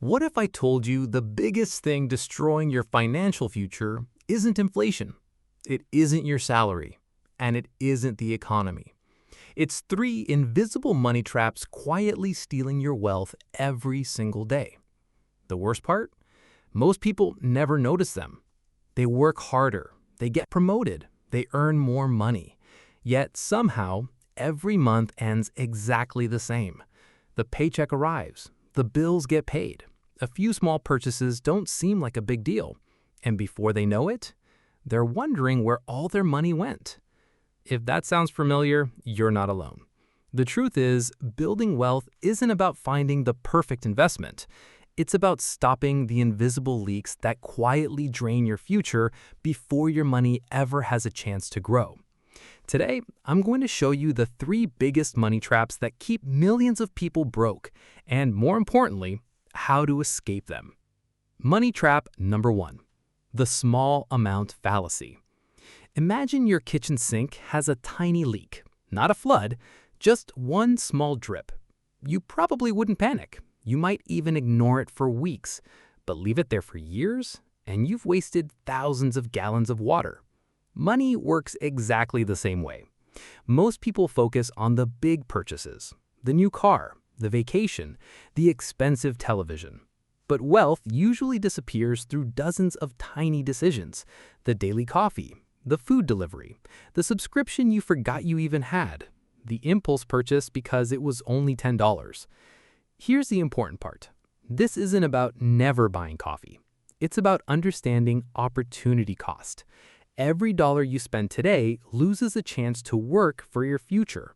What if I told you the biggest thing destroying your financial future isn't inflation, it isn't your salary, and it isn't the economy? It's three invisible money traps quietly stealing your wealth every single day. The worst part? Most people never notice them. They work harder, they get promoted, they earn more money. Yet somehow, every month ends exactly the same. The paycheck arrives, the bills get paid. A few small purchases don't seem like a big deal, and before they know it, they're wondering where all their money went. If that sounds familiar, you're not alone. The truth is, building wealth isn't about finding the perfect investment. It's about stopping the invisible leaks that quietly drain your future before your money ever has a chance to grow. Today, I'm going to show you the three biggest money traps that keep millions of people broke, and more importantly, how to escape them. Money trap number one, the small amount fallacy. Imagine your kitchen sink has a tiny leak, not a flood, just one small drip. You probably wouldn't panic. You might even ignore it for weeks, but leave it there for years, and you've wasted thousands of gallons of water. Money works exactly the same way. Most people focus on the big purchases, the new car, the vacation, the expensive television. But wealth usually disappears through dozens of tiny decisions: the daily coffee, the food delivery, the subscription you forgot you even had, the impulse purchase because it was only $10. Here's the important part. This isn't about never buying coffee. It's about understanding opportunity cost. Every dollar you spend today loses a chance to work for your future.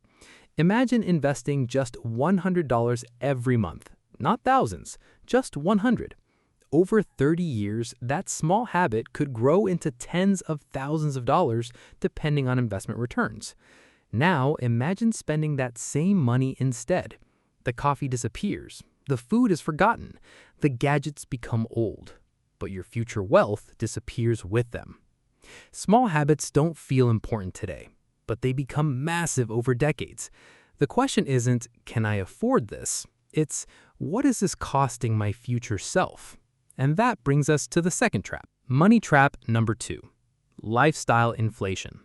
Imagine investing just $100 every month, not thousands, just 100. Over 30 years, that small habit could grow into tens of thousands of dollars depending on investment returns. Now, imagine spending that same money instead. The coffee disappears, the food is forgotten, the gadgets become old, but your future wealth disappears with them. Small habits don't feel important today, but they become massive over decades. The question isn't, can I afford this? It's, what is this costing my future self? And that brings us to the second trap. Money trap number two, lifestyle inflation.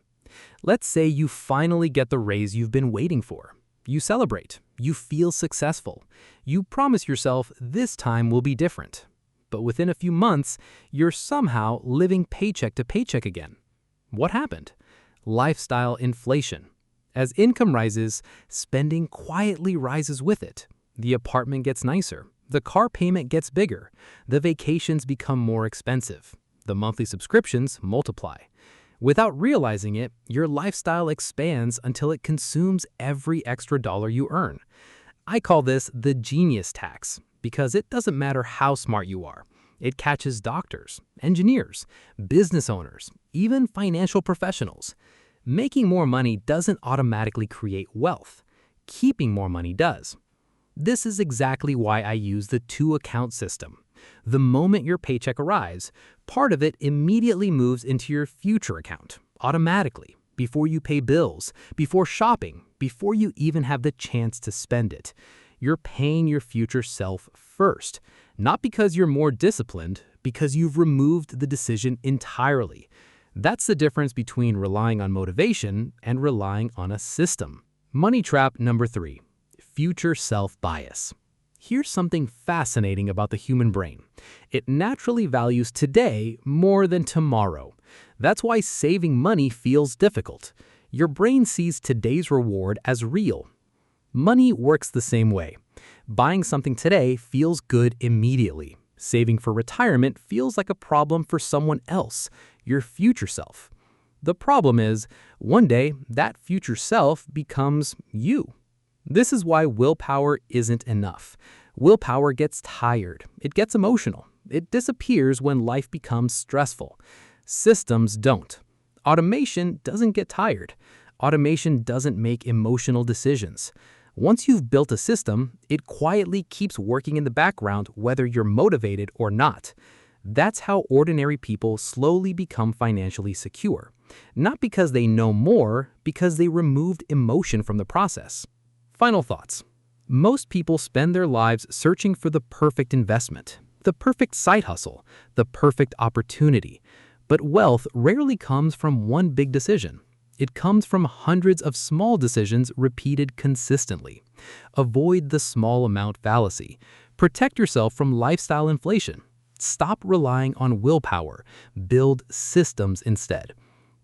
Let's say you finally get the raise you've been waiting for. You celebrate, you feel successful. You promise yourself this time will be different. But within a few months, you're somehow living paycheck to paycheck again. What happened? Lifestyle inflation. As income rises, spending quietly rises with it. The apartment gets nicer, the car payment gets bigger, the vacations become more expensive, the monthly subscriptions multiply. Without realizing it, your lifestyle expands until it consumes every extra dollar you earn. I call this the genius tax because it doesn't matter how smart you are. It catches doctors, engineers, business owners, even financial professionals. Making more money doesn't automatically create wealth. Keeping more money does. This is exactly why I use the two-account system. The moment your paycheck arrives, part of it immediately moves into your future account, automatically, before you pay bills, before shopping, before you even have the chance to spend it. You're paying your future self first, not because you're more disciplined, because you've removed the decision entirely. That's the difference between relying on motivation and relying on a system. Money trap number three, future self bias. Here's something fascinating about the human brain. It naturally values today more than tomorrow. That's why saving money feels difficult. Your brain sees today's reward as real. Money works the same way. Buying something today feels good immediately. Saving for retirement feels like a problem for someone else, your future self. The problem is, one day, that future self becomes you. This is why willpower isn't enough. Willpower gets tired. It gets emotional. It disappears when life becomes stressful. Systems don't. Automation doesn't get tired. Automation doesn't make emotional decisions. Once you've built a system, it quietly keeps working in the background whether you're motivated or not. That's how ordinary people slowly become financially secure. Not because they know more, because they removed emotion from the process. Final thoughts. Most people spend their lives searching for the perfect investment, the perfect side hustle, the perfect opportunity. But wealth rarely comes from one big decision. It comes from hundreds of small decisions repeated consistently. Avoid the small amount fallacy. Protect yourself from lifestyle inflation. Stop relying on willpower. Build systems instead.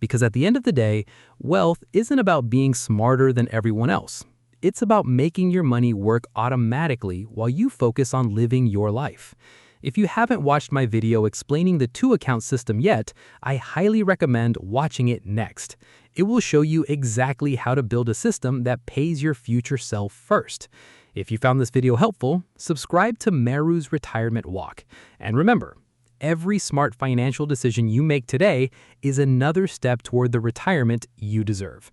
Because at the end of the day, wealth isn't about being smarter than everyone else. It's about making your money work automatically while you focus on living your life. If you haven't watched my video explaining the two-account system yet, I highly recommend watching it next. It will show you exactly how to build a system that pays your future self first. If you found this video helpful, subscribe to Meru's Retirement Walk. And remember, every smart financial decision you make today is another step toward the retirement you deserve.